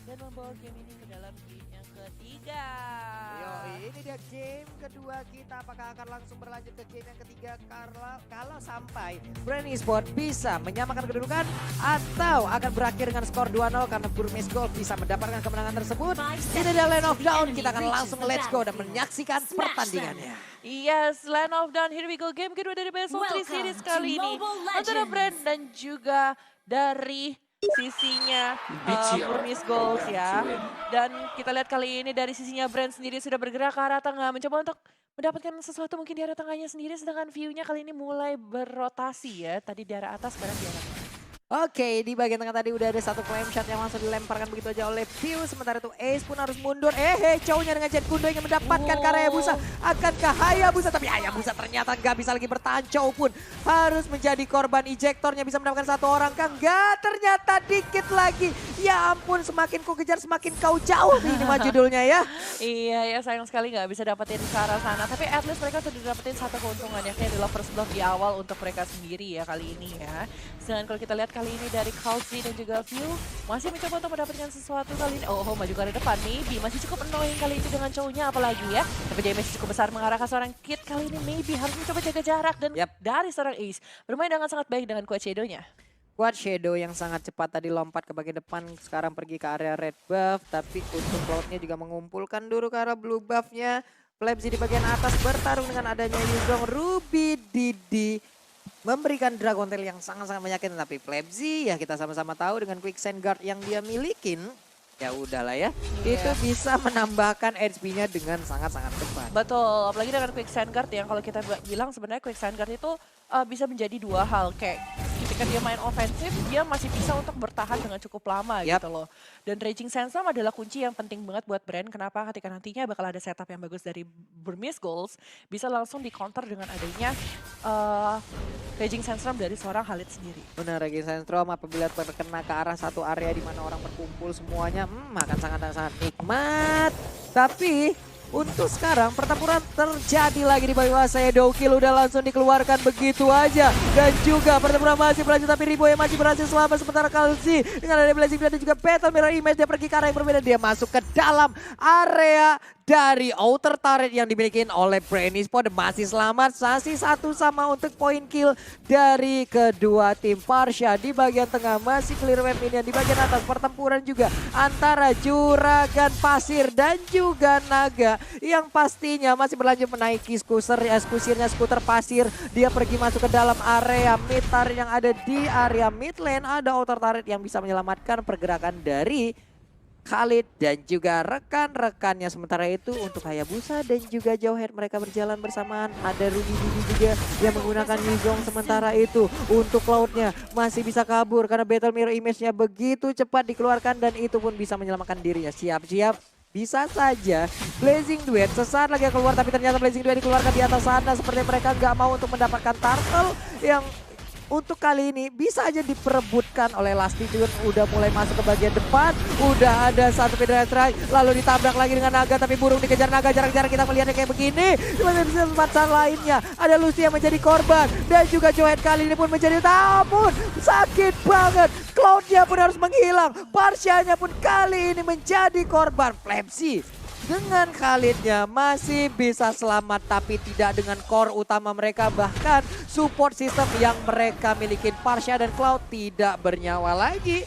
dan membawa game ini ke dalam game yang ketiga. Yo, ini dia game kedua kita. Apakah akan langsung berlanjut ke game yang ketiga? Kalau sampai Brand Esport bisa menyamakan kedudukan atau akan berakhir dengan skor 2-0 karena Burmese Gold bisa mendapatkan kemenangan tersebut. Ini dia Land of Dawn. Kita akan langsung let's go dan menyaksikan pertandingannya. Yes, Land of Dawn, here we go. Game kedua dari Best of 3 series kali ini. Antara Brand dan juga dari sisinya Burmese Gold ya. Dan kita lihat kali ini dari sisinya Brand sendiri sudah bergerak ke arah tengah. Mencoba untuk mendapatkan sesuatu mungkin di arah tengahnya sendiri. Sedangkan view-nya kali ini mulai berotasi ya. Tadi di arah atas, sekarang di arah tengah. Oke, di bagian tengah tadi udah ada satu flame shot yang langsung dilemparkan begitu aja oleh Pew. Sementara itu Ace pun harus mundur. Chow-nya dengan Jet Kundo ingin mendapatkan ke Hayabusa. Akankah Hayabusa? Tapi Hayabusa ternyata nggak bisa lagi bertahan. Chow pun harus menjadi korban ejektornya. Bisa mendapatkan satu orang kan? Nggak, ternyata dikit lagi. Ya ampun, semakin ku kejar semakin kau jauh. Ini mah judulnya ya. Iya ya, sayang sekali nggak bisa dapetin ke arah sana. Tapi at least mereka sudah dapetin satu keuntungan, yakni adalah first blood di awal untuk mereka sendiri ya kali ini ya. Sedangkan kalau kita lihat kali ini dari Kalsi dan juga View masih mencoba untuk mendapatkan sesuatu kali ini. Oh, maju ke arah depan. Maybe masih cukup annoying kali ini dengan cowoknya apalagi ya. Tapi damage cukup besar mengarah ke seorang Kid kali ini. Maybe harus mencoba jaga jarak dan dari seorang Ace bermain dengan sangat baik dengan Quad Shadow-nya. Quad Shadow yang sangat cepat tadi lompat ke bagian depan, sekarang pergi ke area red buff. Tapi untuk Cloud-nya juga mengumpulkan dulu ke arah blue buff-nya. Plebsy di bagian atas bertarung dengan adanya Yuzong, Ruby, Didi. Memberikan Dragon Tail yang sangat-sangat menyakitkan. Tapi Plebsy ya kita sama-sama tahu dengan Quicksand Guard yang dia milikin. Ya udahlah ya, itu bisa menambahkan HP-nya dengan sangat-sangat cepat. Betul, apalagi dengan Quicksand Guard yang kalau kita bilang sebenarnya Quicksand Guard itu bisa menjadi dua hal. Kayak ketika dia main ofensif, dia masih bisa untuk bertahan dengan cukup lama gitu loh. Dan Raging Sandstorm adalah kunci yang penting banget buat Brand. Kenapa? Ketika nantinya bakal ada setup yang bagus dari Burmese Gold, bisa langsung di-counter dengan adanya Raging Sandstorm dari seorang Khalid sendiri. Benar, Raging Sandstorm apabila terkena ke arah satu area di mana orang berkumpul semuanya, akan sangat-sangat nikmat. Tapi untuk sekarang pertempuran terjadi lagi di bawah Shadow Kill udah langsung dikeluarkan begitu aja. Dan juga pertempuran masih berlanjut tapi Ribo yang masih berhasil selamat. Sementara Kalsi dengan ada Blazing Blade dan juga Battle Mirror Image dia pergi ke arah yang berbeda. Dia masuk ke dalam area dari outer turret yang dimiliki oleh Brand Esport. Masih selamat, masih satu sama untuk point kill dari kedua tim. Farsha di bagian tengah masih clear wave minion. Di bagian atas pertempuran juga antara Juragan Pasir dan juga Naga yang pastinya masih berlanjut menaiki skuternya skuter pasir. Dia pergi masuk ke dalam area mid turret yang ada di area mid lane. Ada outer turret yang bisa menyelamatkan pergerakan dari Khalid dan juga rekan-rekannya. Sementara itu untuk Hayabusa dan juga Jawhead mereka berjalan bersamaan. Ada Ruby Didi juga yang menggunakan Yuzong. Sementara itu untuk Cloud-nya masih bisa kabur karena Battle Mirror Image-nya begitu cepat dikeluarkan dan itu pun bisa menyelamatkan dirinya. Siap-siap. Bisa saja Blazing Duet sesaat lagi keluar tapi ternyata Blazing Duet dikeluarkan di atas sana. Seperti mereka nggak mau untuk mendapatkan turtle yang untuk kali ini bisa aja diperebutkan oleh Lastigirl. Udah mulai masuk ke bagian depan. Udah ada satu Federal Strike. Lalu ditabrak lagi dengan Naga. Tapi burung dikejar Naga. Jarak-jarak kita melihatnya kayak begini. Di tempat lainnya. Ada Lucy yang menjadi korban. Dan juga Jawhead kali ini pun menjadi tamun. Sakit banget. Cloud-nya pun harus menghilang. Farsha-nya pun kali ini menjadi korban. Plebsy dengan Khalidnya masih bisa selamat tapi tidak dengan core utama mereka. Bahkan support system yang mereka miliki Farsha dan Cloud tidak bernyawa lagi.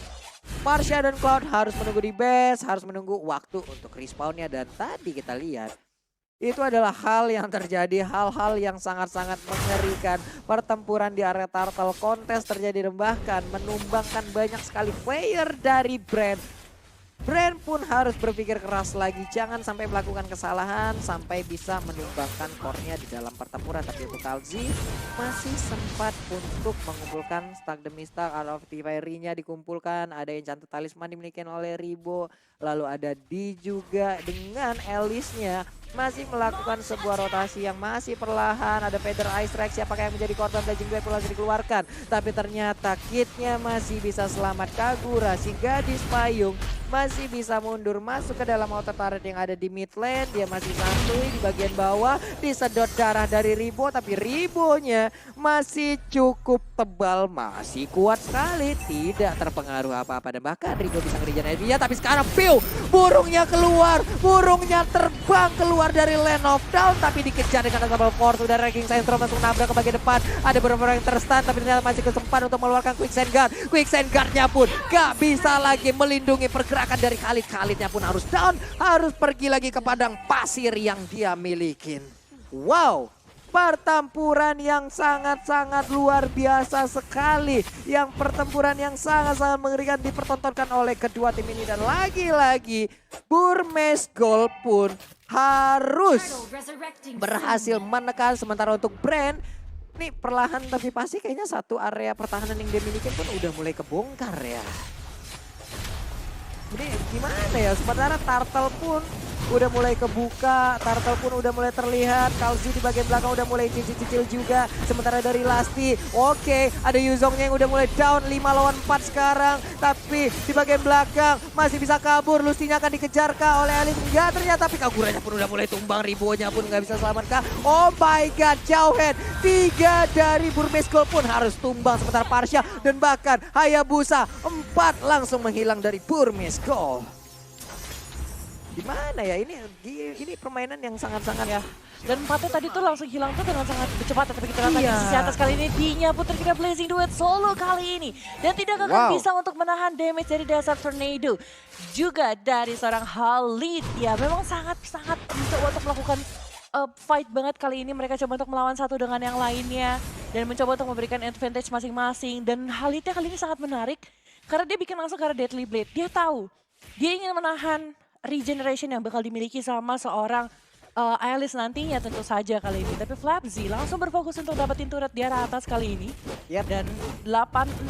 Farsha dan Cloud harus menunggu di base, harus menunggu waktu untuk respawnnya. Dan tadi kita lihat itu adalah hal yang terjadi, hal-hal yang sangat-sangat mengerikan. Pertempuran di area Turtle Contest terjadi bahkan menumbangkan banyak sekali player dari Brand. Brand pun harus berpikir keras lagi, jangan sampai melakukan kesalahan sampai bisa menumbangkan core-nya di dalam pertempuran. Tapi untuk Kalzi masih sempat untuk mengumpulkan Stack demi Stack. Out of Fairy-nya dikumpulkan, ada yang cantik talisman dimiliki oleh Ribo. Lalu ada D juga dengan Alice-nya masih melakukan sebuah rotasi yang masih perlahan. Ada Feather Ice Strike, siapakah yang menjadi korban Blazing Duet pun langsung dikeluarkan. Tapi ternyata kitnya masih bisa selamat. Kagura si gadis payung masih bisa mundur masuk ke dalam outer turret yang ada di mid lane. Dia masih santuy di bagian bawah, disedot darah dari Ribo. Tapi Ribonya masih cukup tebal, masih kuat sekali. Tidak terpengaruh apa-apa dan bahkan Rigo bisa ngerijan Elvia. Tapi sekarang Piu, burungnya keluar, burungnya terbang keluar dari Land of Down. Tapi dikejar dengan double force, udah ranking Sentrum langsung nabrak ke bagian depan. Ada beberapa yang terstun tapi ternyata masih kesempatan untuk mengeluarkan Quicksand Guard. Quicksand Guard-nya pun gak bisa lagi melindungi pergerakan dari Khalid. Khalidnya pun harus down, harus pergi lagi ke padang pasir yang dia milikin. Wow. Pertempuran yang sangat-sangat luar biasa sekali. Yang pertempuran yang sangat-sangat mengerikan dipertontonkan oleh kedua tim ini. Dan lagi-lagi Burmese Gold pun harus berhasil menekan. Sementara untuk Brand, ini perlahan tapi pasti kayaknya satu area pertahanan yang dia miliki pun udah mulai kebongkar ya. Ini gimana ya, sementara Turtle pun udah mulai kebuka, Turtle pun udah mulai terlihat, Kalzi di bagian belakang udah mulai cicil-cicil juga. Sementara dari Lasti, oke, ada Yuzongnya yang udah mulai down 5 lawan 4 sekarang. Tapi di bagian belakang masih bisa kabur, Lustinya akan dikejar kah oleh Elise? Enggak ternyata, tapi Kagurannya pun udah mulai tumbang, Ribonya pun nggak bisa selamat kah? Oh my god, Jauhead, 3 dari Burmese Gold pun harus tumbang. Sementara Parsha dan bahkan Hayabusa 4 langsung menghilang dari Burmese Gold. Gimana ya, ini permainan yang sangat-sangat Ya. Dan empatnya tadi tuh langsung hilang tuh dengan sangat kecepatan. Tapi kita lihat lagi sisi atas kali ini D-nya pun terkena Blazing Duet solo kali ini. Dan tidak akan bisa untuk menahan damage dari dasar Tornado. Juga dari seorang Khalid. Ya memang sangat-sangat mencoba untuk melakukan fight banget kali ini. Mereka coba untuk melawan satu dengan yang lainnya. Dan mencoba untuk memberikan advantage masing-masing. Dan Khalidnya kali ini sangat menarik. Karena dia bikin langsung ke arah Deadly Blade. Dia tahu, dia ingin menahan regeneration yang bakal dimiliki sama seorang Alice nantinya tentu saja kali ini. Tapi Flapzy langsung berfokus untuk dapetin turret di arah atas kali ini. Dan 8-6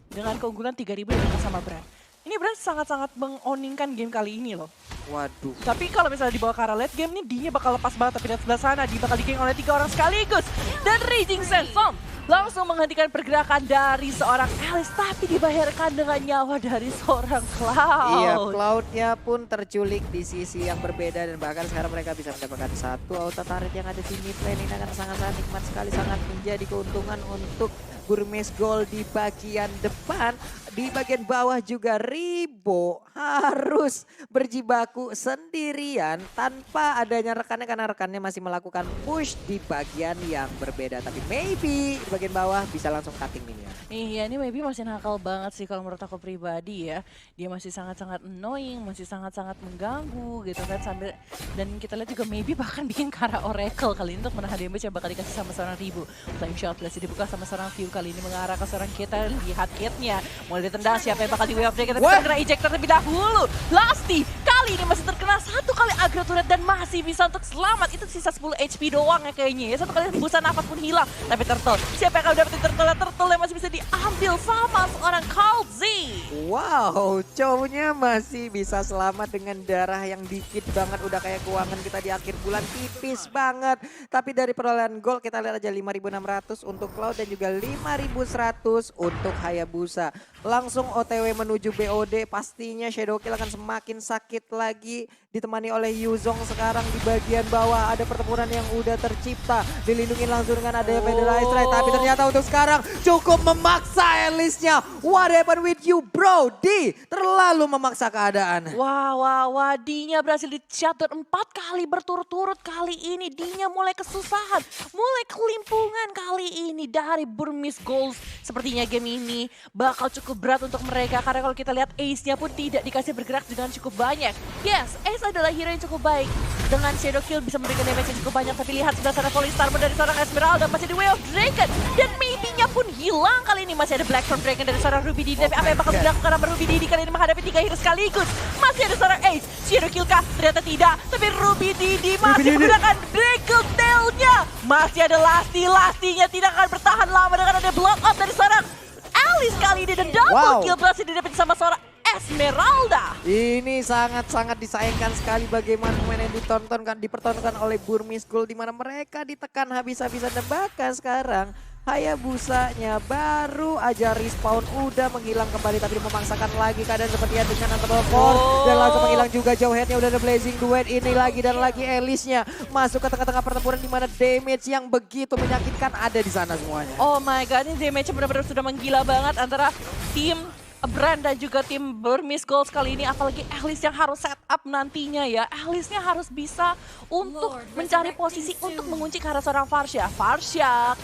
dengan keunggulan 3.000 sama Brand. Ini Brand sangat-sangat mengoningkan game kali ini loh. Waduh. Tapi kalau misalnya dibawa ke arah late game nih, D-nya bakal lepas banget. Tapi dari sebelah sana, D bakal di-gang oleh 3 orang sekaligus. Dan Raging Sandstorm langsung menghentikan pergerakan dari seorang Alice. Tapi dibayarkan dengan nyawa dari seorang Cloud. Iya, Cloud-nya pun terculik di sisi yang berbeda. Dan bahkan sekarang mereka bisa mendapatkan satu auto turret yang ada di mid lane. Ini akan sangat-sangat nikmat sekali. Sangat menjadi keuntungan untuk Burmese Gold di bagian depan. Di bagian bawah juga Ribo harus berjibaku sendirian tanpa adanya rekannya karena rekannya masih melakukan push di bagian yang berbeda. Tapi maybe di bagian bawah bisa langsung cutting minion. Iya, ini maybe masih nakal banget sih kalau menurut aku pribadi ya. Dia masih sangat-sangat annoying, masih sangat-sangat mengganggu gitu kan. Sambil, dan kita lihat juga maybe bahkan bikin Kara Oracle kali ini untuk menahan damage yang bakal dikasih sama seorang Ribo. Flame Shot Blast dibuka sama seorang View kali ini mengarah ke seorang kita. Lihat kitnya, mulai ditendang siapa yang bakal di wave break. Tapi terkena ejector terlebih dahulu. Lasti kali ini masih terkena satu kali aggro turret dan masih bisa untuk selamat. Itu sisa 10 HP doang ya kayaknya ya. Satu kali hembusan nafas pun hilang. Tapi Turtle, siapa yang akan dapetin Turtle? Turtle yang masih bisa diambil sama seorang Kalzi. Wow, cowoknya masih bisa selamat dengan darah yang dikit banget. Udah kayak keuangan kita di akhir bulan, tipis banget. Tapi dari perolehan gol kita lihat aja 5.600 untuk Cloud dan juga 5.100 untuk Hayabusa. Langsung OTW menuju BOD, pastinya Shadowkill akan semakin sakit lagi. Ditemani oleh Yuzong sekarang di bagian bawah. Ada pertempuran yang udah tercipta. Dilindungi langsung dengan adanya Federalized Strike. Tapi ternyata untuk sekarang cukup memaksa Alice-nya. What happened with you bro? D terlalu memaksa keadaan. Wah, D-nya berhasil di-shutdown 4 kali berturut-turut kali ini. D-nya mulai kesusahan, mulai kelimpungan kali ini dari Burmese Gold. Sepertinya game ini bakal cukup berat untuk mereka. Karena kalau kita lihat Ace-nya pun tidak dikasih bergerak dengan cukup banyak. Yes, Ace adalah hero yang cukup baik. Dengan Shadowkill bisa memberikan damage yang cukup banyak. Tapi lihat sebelah sana Falling Star dari seorang Esmeralda. Masih di Way of Dragon. Dan maybe-nya pun hilang kali ini. Masih ada Blackthorn Dragon dari seorang Ruby Didi. Tapi apa yang bakal dilakukan sama Ruby Didi kali ini menghadapi 3 hero sekaligus. Masih ada seorang Ace. Shadowkill kah? Ternyata tidak. Tapi Ruby Didi masih menggunakan Dragon Tail-nya. Masih ada Lasti-Lastinya tidak akan bertahan lama dengan ada block up dari seorang Alice kali ini. Dan double kill berhasil didapat sama seorang Esmeralda. Ini sangat-sangat disayangkan sekali bagaimana pemain yang dipertontonkan oleh Burmese Gold, di mana mereka ditekan habis-habisan dan bahkan sekarang Hayabusanya baru aja respawn udah menghilang kembali tapi memaksakan lagi keadaan seperti dengan Unstoppable Force dan langsung menghilang juga jauh headnya udah ada Blazing Duet ini lagi dan lagi Elisnya masuk ke tengah-tengah pertempuran di mana damage yang begitu menyakitkan ada di sana semuanya. Oh my god, ini damage benar-benar sudah menggila banget antara tim Brand dan juga tim Burmese Gold kali ini, apalagi Alice yang harus set up nantinya ya. Alice-nya harus bisa untuk mencari posisi untuk mengunci ke arah seorang Farsha,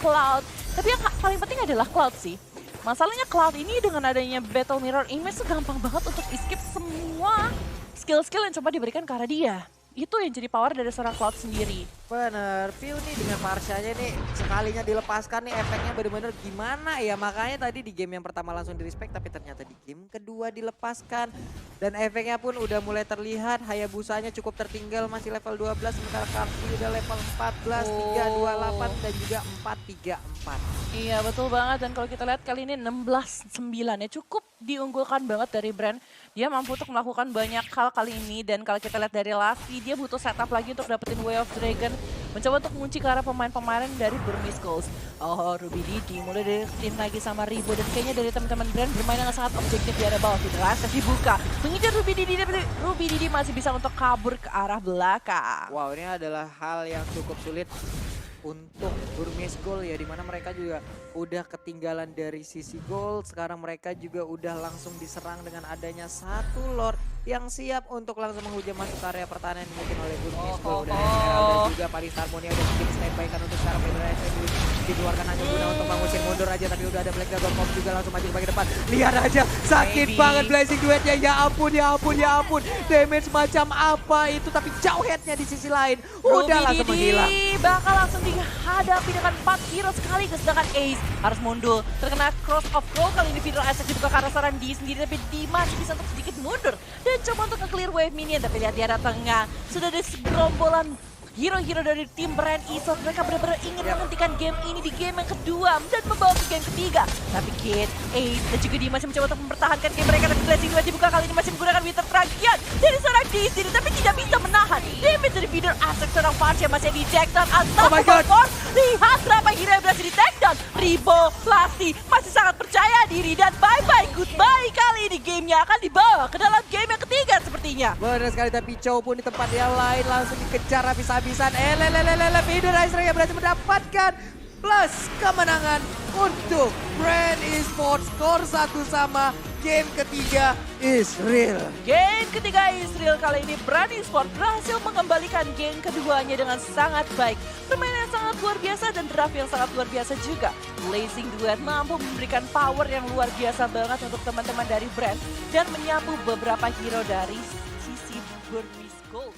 Cloud. Tapi yang paling penting adalah Cloud sih. Masalahnya Cloud ini dengan adanya Battle Mirror Image tuh gampang banget untuk escape semua skill-skill yang coba diberikan ke arah dia. Itu yang jadi power dari seorang Cloud sendiri. Bener, View nih dengan Farshanya nih sekalinya dilepaskan nih efeknya bener-bener gimana ya. Makanya tadi di game yang pertama langsung di-respect tapi ternyata di game kedua dilepaskan. Dan efeknya pun udah mulai terlihat, Hayabusanya cukup tertinggal masih level 12 sementara Karsi udah level 14, 328 dan juga 434. Iya betul banget dan kalau kita lihat kali ini 16-9 ya cukup diunggulkan banget dari Brand. Dia mampu untuk melakukan banyak hal kali ini dan kalau kita lihat dari Lassie dia butuh setup lagi untuk dapetin Way of Dragon. Mencoba untuk mengunci ke arah pemain-pemain dari Burmese Gold. Oh Ruby Didi mulai dari tim lagi sama Ribo dan kayaknya dari teman-teman Brand bermain dengan sangat objektif di area bawah. Tidak akses dibuka. Mengejar Ruby Didi tapi Ruby Didi masih bisa untuk kabur ke arah belakang. Wow, ini adalah hal yang cukup sulit untuk Burmese Gold ya, dimana mereka juga udah ketinggalan dari sisi gold. Sekarang mereka juga udah langsung diserang dengan adanya satu Lord yang siap untuk langsung menghujam masuk area pertahanan yang dimiliki oleh Burmese Gold. Udah Emerald dan juga Paris Harmonia udah bikin standby kan untuk sekarang Federation dikeluarkan hanya guna untuk mengusir mundur aja, tapi udah ada Black Dragon Pop juga langsung maju ke bagian depan. Lihat aja sakit banget Blazing Duetnya, ya ampun ya ampun ya ampun. Damage macam apa itu, tapi jauh headnya di sisi lain udah langsung menghilang. Bakal langsung dihadapi dengan 4 hero sekaligus, sedangkan Ace harus mundur. Terkena Cross of Gold kali ini Fidel Isaac dibuka ke arah seorang D sendiri, tapi D masih bisa untuk sedikit mundur. Dan coba untuk nge-clear wave minion, tapi lihat di arah tengah. Sudah ada segerombolan hero-hero dari tim Brand Esports. Mereka benar-benar ingin menghentikan game ini di game yang kedua dan membawa ke game ketiga. Tapi Kid, Ace dan juga dia masih mencoba untuk mempertahankan game mereka. Dan Blazing Duet dibuka kali ini masih menggunakan Winter Tragian dari seorang D sendiri, tapi tidak bisa menahan damage dari Feeder Azek. Seorang Farsha masih di take down. Unstoppable Force. Lihat berapa hero yang berhasil di take down. Ribo, Lassie masih sangat percaya diri dan bye-bye goodbye. Kali ini gamenya akan dibawa ke dalam game yang ketiga sepertinya. Benar sekali, tapi Chow pun di tempat yang lain langsung dikejar habis-habisan. Feeder Isaac yang berhasil mendapatkan plus kemenangan untuk Brand Esports. Skor 1-1, game ketiga Israel. Game ketiga Israel kali ini Brand Esports berhasil mengembalikan game keduanya dengan sangat baik. Permainan yang sangat luar biasa dan draft yang sangat luar biasa juga. Blazing Duet mampu memberikan power yang luar biasa banget untuk teman-teman dari Brand dan menyapu beberapa hero dari sisi Burmese Gold.